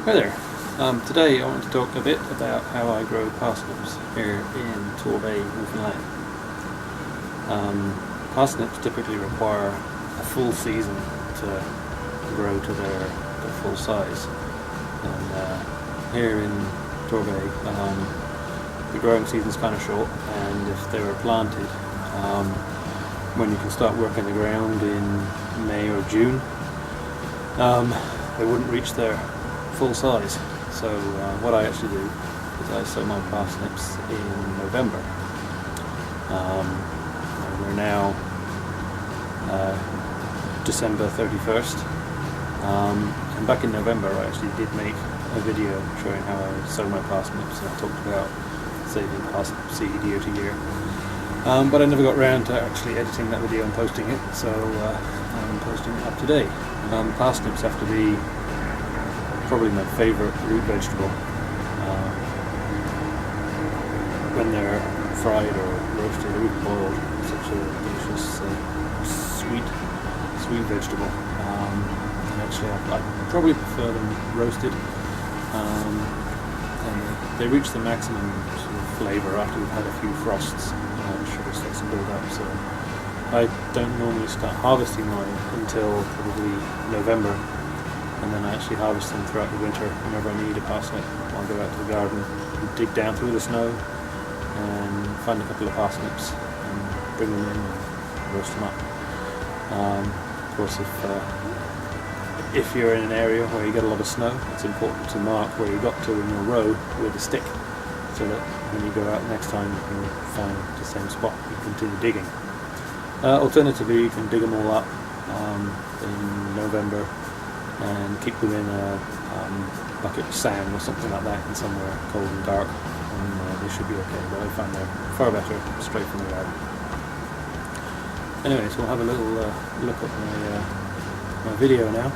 Hi there. Today I want to talk a bit about how I grow parsnips here in Torbay, Newfoundland. Parsnips typically require a full season to grow to their full size. And here in Torbay, the growing season is kind of short, and if they were planted when you can start working the ground in May or June, they wouldn't reach their full size. So what I actually do is I sow my parsnips in November. We're now December 31st, and back in November I actually did make a video showing how I sow my parsnips, and I talked about saving parsnip seed year to year. But I never got around to actually editing that video and posting it, so I'm posting it up today. Parsnips have to be probably my favourite root vegetable. When they're fried or roasted or even boiled, it's such a delicious, sweet vegetable. Actually, I probably prefer them roasted. And they reach the maximum sort of flavour after we've had a few frosts. Sugar starts to build up, so I don't normally start harvesting mine until probably November. And then I actually harvest them throughout the winter. Whenever I need a parsnip, I'll go out to the garden and dig down through the snow and find a couple of parsnips and bring them in and roast them up. Of course, if you're in an area where you get a lot of snow, it's important to mark where you got to in your row with a stick, so that when you go out next time you can find the same spot and continue digging. Alternatively, you can dig them all up in November and keep them in a bucket of sand or something like that in somewhere cold and dark, and they should be okay, but I find they're far better straight from the garden. Anyway, so we'll have a little look at my video now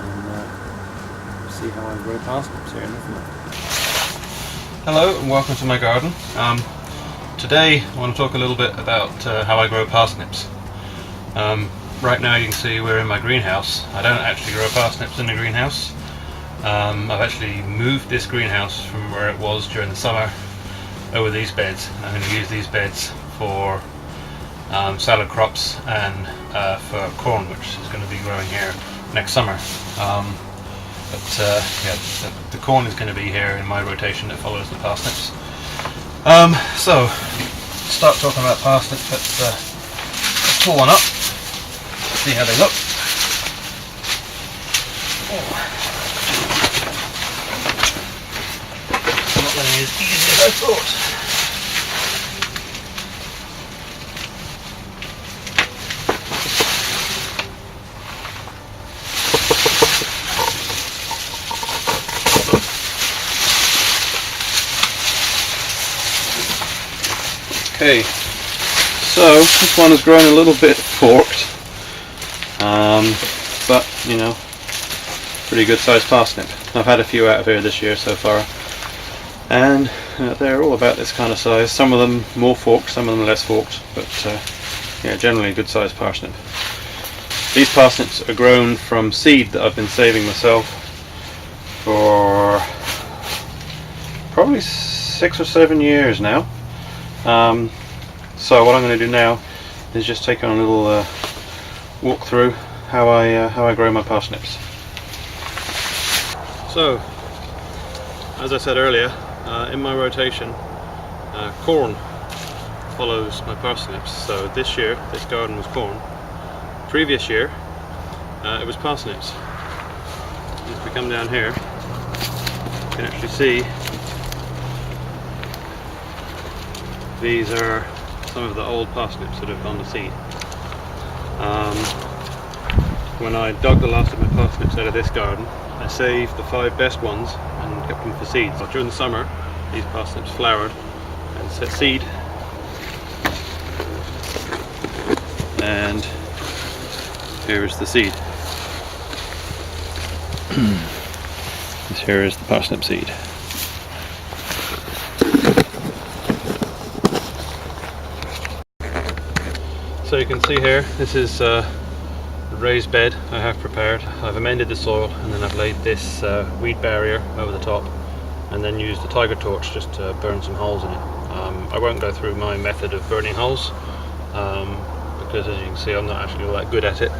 and see how I grow parsnips here in Newfoundland. Hello and welcome to my garden. Today I want to talk a little bit about how I grow parsnips. Right now you can see we're in my greenhouse. I don't actually grow parsnips in the greenhouse. I've actually moved this greenhouse from where it was during the summer over these beds. I'm going to use these beds for salad crops and for corn, which is going to be growing here next summer. The corn is going to be here in my rotation that follows the parsnips. So, to start talking about parsnips, let's pull one up. See how they look. Not really as easy as I thought. Okay, so this one has grown a little bit forked. But you know, pretty good sized parsnip. I've had a few out of here this year so far, and they're all about this kind of size. Some of them more forked, some of them less forked, but yeah, generally a good sized parsnip. These parsnips are grown from seed that I've been saving myself for probably 6 or 7 years now. So what I'm going to do now is just take on a little walk through how I grow my parsnips. So, as I said earlier, in my rotation, corn follows my parsnips. So this year, this garden was corn. Previous year, it was parsnips. If we come down here, you can actually see these are some of the old parsnips that have gone to seed. When I dug the last of my parsnips out of this garden, I saved the 5 best ones and kept them for seeds. So during the summer, these parsnips flowered and set seed, and here is the seed. Here is the parsnip seed. So you can see here, this is raised bed I have prepared. I've amended the soil and then I've laid this weed barrier over the top and then used the tiger torch just to burn some holes in it. I won't go through my method of burning holes because, as you can see, I'm not actually all that good at it.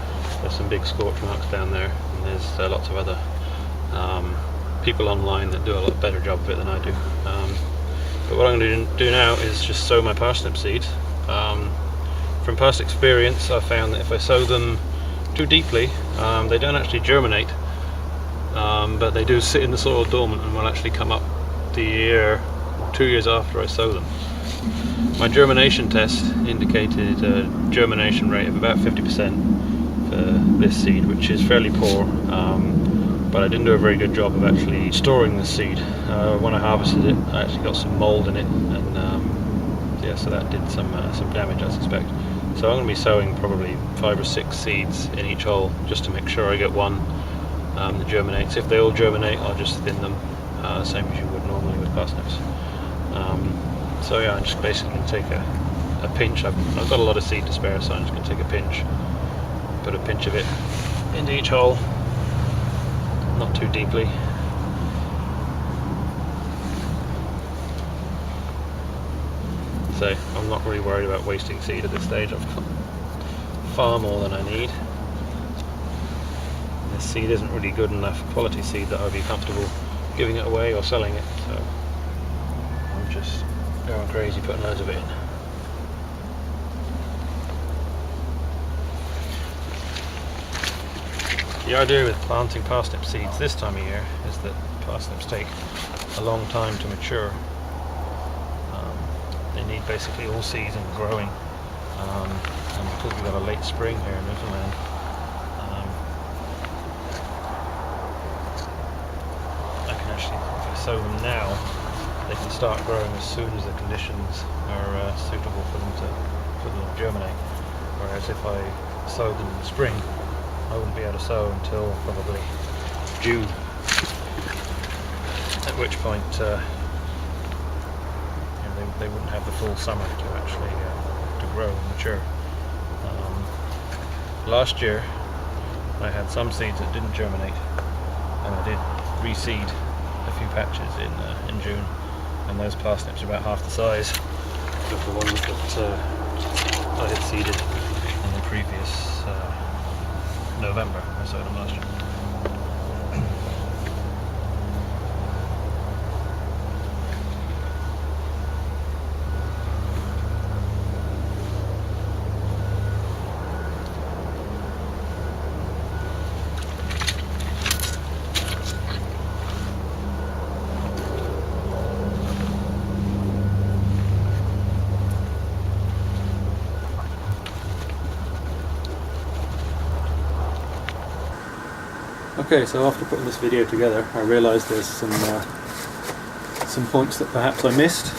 There's some big scorch marks down there, and there's lots of other people online that do a lot better job of it than I do. But what I'm going to do now is just sow my parsnip seeds. From past experience, I've found that if I sow them too deeply, they don't actually germinate, but they do sit in the soil dormant and will actually come up the year, 2 years after I sow them. My germination test indicated a germination rate of about 50% for this seed, which is fairly poor, but I didn't do a very good job of actually storing the seed. When I harvested it, I actually got some mold in it, and yeah, so that did some damage, I suspect. So I'm going to be sowing probably 5 or 6 seeds in each hole just to make sure I get one that germinates. If they all germinate, I'll just thin them, same as you would normally with parsnips. So yeah, I'm just basically going to take a pinch. I've got a lot of seed to spare, so I'm just going to take a pinch, put a pinch of it into each hole, not too deeply. So I'm not really worried about wasting seed at this stage. I've got far more than I need. This seed isn't really good enough quality seed that I'd be comfortable giving it away or selling it, so I'm just going crazy putting loads of it in. The idea with planting parsnip seeds this time of year is that parsnips take a long time to mature. They need basically all season growing, and because we've got a late spring here in Newfoundland, I can actually, if I sow them now, they can start growing as soon as the conditions are suitable for them to germinate. Whereas if I sowed them in the spring, I wouldn't be able to sow until probably June, at which point they wouldn't have the full summer to actually to grow and mature. Last year I had some seeds that didn't germinate, and I did reseed a few patches in June, and those parsnips are about half the size of the ones that I had seeded in the previous November. I sowed them last year. Okay, so after putting this video together, I realised there's some points that perhaps I missed.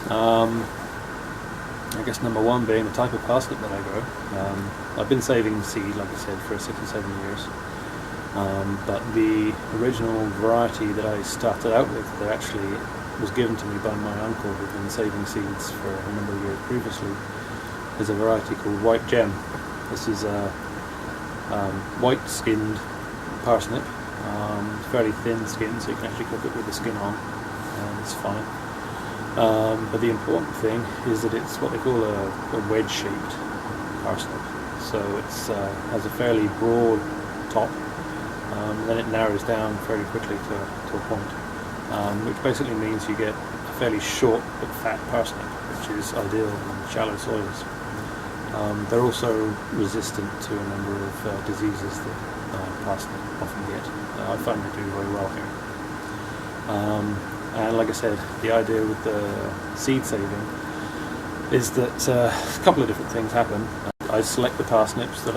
I guess number one being the type of parsnip that I grow. I've been saving seed, like I said, for 6 or 7 years. But the original variety that I started out with, that actually was given to me by my uncle who'd been saving seeds for a number of years previously, is a variety called White Gem. This is a white-skinned parsnip. It's fairly thin skin, so you can actually cook it with the skin on, and it's fine. But the important thing is that it's what they call a wedge-shaped parsnip. So it has a fairly broad top, then it narrows down fairly quickly to a point, which basically means you get a fairly short but fat parsnip, which is ideal in shallow soils. They're also resistant to a number of diseases that parsnip often get. I find they do very well here. And like I said, the idea with the seed saving is that a couple of different things happen. I select the parsnips that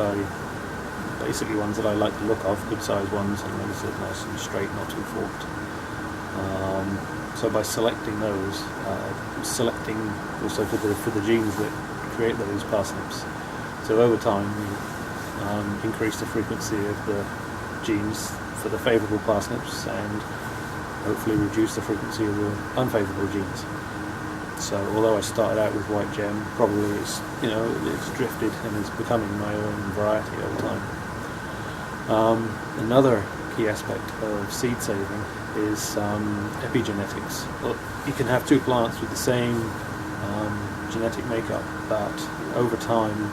basically ones that I like the look of, good sized ones, and ones that are nice and straight, not too forked. So by selecting those, selecting also for the genes that create those parsnips. So over time you increase the frequency of the genes for the favourable parsnips and hopefully reduce the frequency of the unfavourable genes. So although I started out with White Gem, probably it's drifted and is becoming my own variety over time. Another key aspect of seed saving is epigenetics. Well, you can have two plants with the same genetic makeup, but over time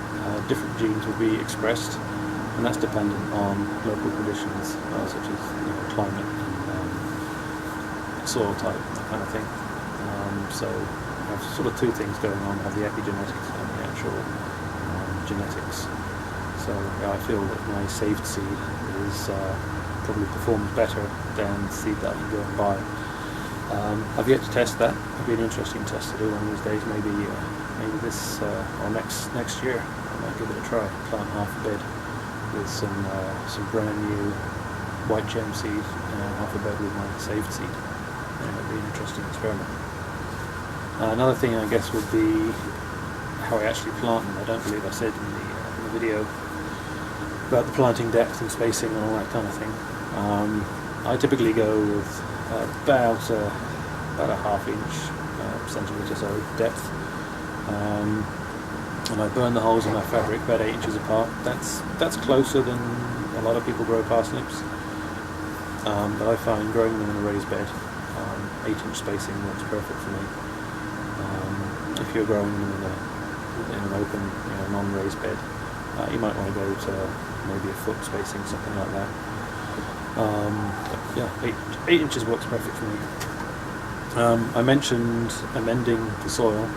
different genes will be expressed, and that's dependent on local conditions such as climate and soil type, that kind of thing. So you have sort of two things going on: you have the epigenetics and the actual genetics. So yeah, I feel that my saved seed is probably performs better than seed that I can go and buy. I've yet to test that. It'll be an interesting test to do one of these days. Maybe this or next year I might give it a try. Plant half a bed with some brand new white gem seed and half a bed with my saved seed. It'll be an interesting experiment. Another thing I guess would be how I actually plant them. I don't believe I said in the video about the planting depth and spacing and all that kind of thing. I typically go with about a half-inch centimetre so depth, and I burn the holes in my fabric about 8 inches apart. That's closer than a lot of people grow parsnips, but I find growing them in a raised bed, 8-inch spacing works perfect for me. If you're growing them in an open, non-raised bed, you might want to go to maybe a foot spacing, something like that. But yeah, 8 inches works perfect for me. I mentioned amending the soil.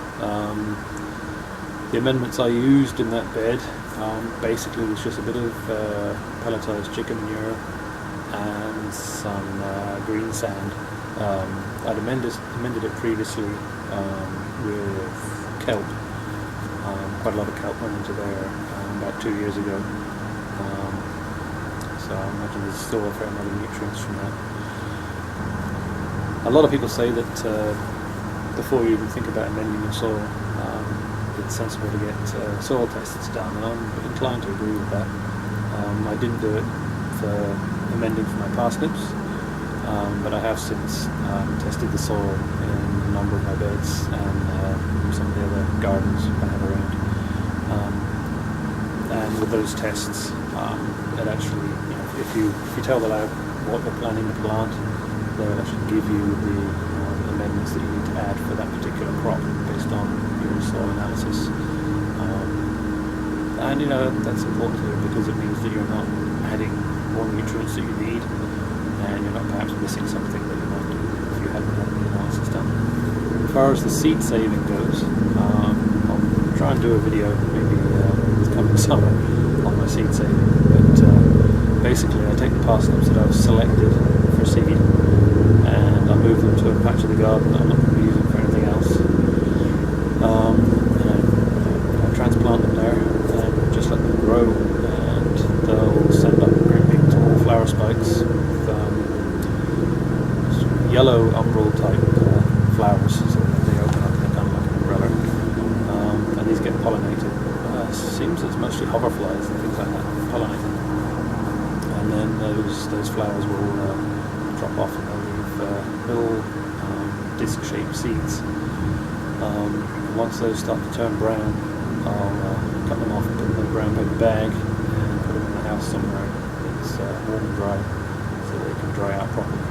The amendments I used in that bed basically was just a bit of pelletized chicken manure and some green sand. I'd amended it previously with kelp. Quite a lot of kelp went into there about 2 years ago. So I imagine there's still a fair amount of nutrients from that. A lot of people say that before you even think about amending your soil, it's sensible to get soil tests done, and I'm inclined to agree with that. I didn't do it for amending for my parsnips, but I have since tested the soil in a number of my beds and some of the other gardens I have around. And with those tests, it actually, if you tell the lab what they're planning to plant, they'll actually give you the amendments that you need to add for that particular crop based on your soil analysis. And that's important here because it means that you're not adding more nutrients that you need, and you're not perhaps missing something that you might do if you hadn't had the analysis done. As far as the seed saving goes, I'll try and do a video maybe this coming summer on my seed saving, but basically I take the parsnips that I've selected for seed and I move them to a patch of the garden that I'm not going to be using for anything else, and I transplant them there and just let them grow, and they'll send up great big tall flower spikes with yellow umbral type flowers, so they open up, they're kind of like an umbrella, and these get pollinated. Seems it's mostly hoverflies and things like that pollinate them, and then those flowers will drop off and they'll leave little disc-shaped seeds. Once those start to turn brown, I'll cut them off and put them in a brown paper bag and put them in the house somewhere that's warm and dry so they can dry out properly.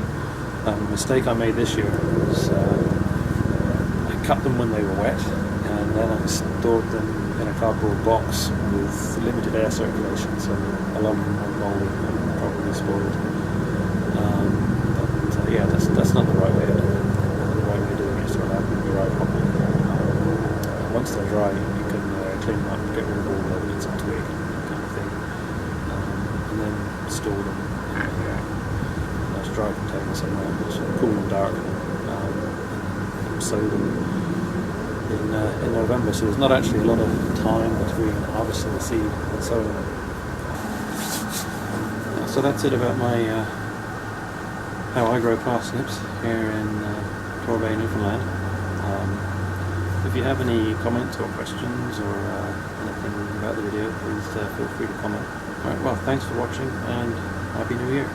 The mistake I made this year was I cut them when they were wet, and then I stored them in a cardboard box with limited air circulation, so a lot of them were moldy and probably spoiled. But yeah, that's not the right way of doing it. The right way of doing it is to allow them to dry properly. Once they're dry, you can clean them up, get rid of all the bits of twig, that kind of thing, and then store them in a nice dry container somewhere, which is cool and dark, and sow them in November, so there's not actually a lot of time between harvesting the seed and sowing them. So that's it about my how I grow parsnips here in Torbay, Newfoundland. If you have any comments or questions or anything about the video, please feel free to comment. Alright, well, thanks for watching and Happy New Year.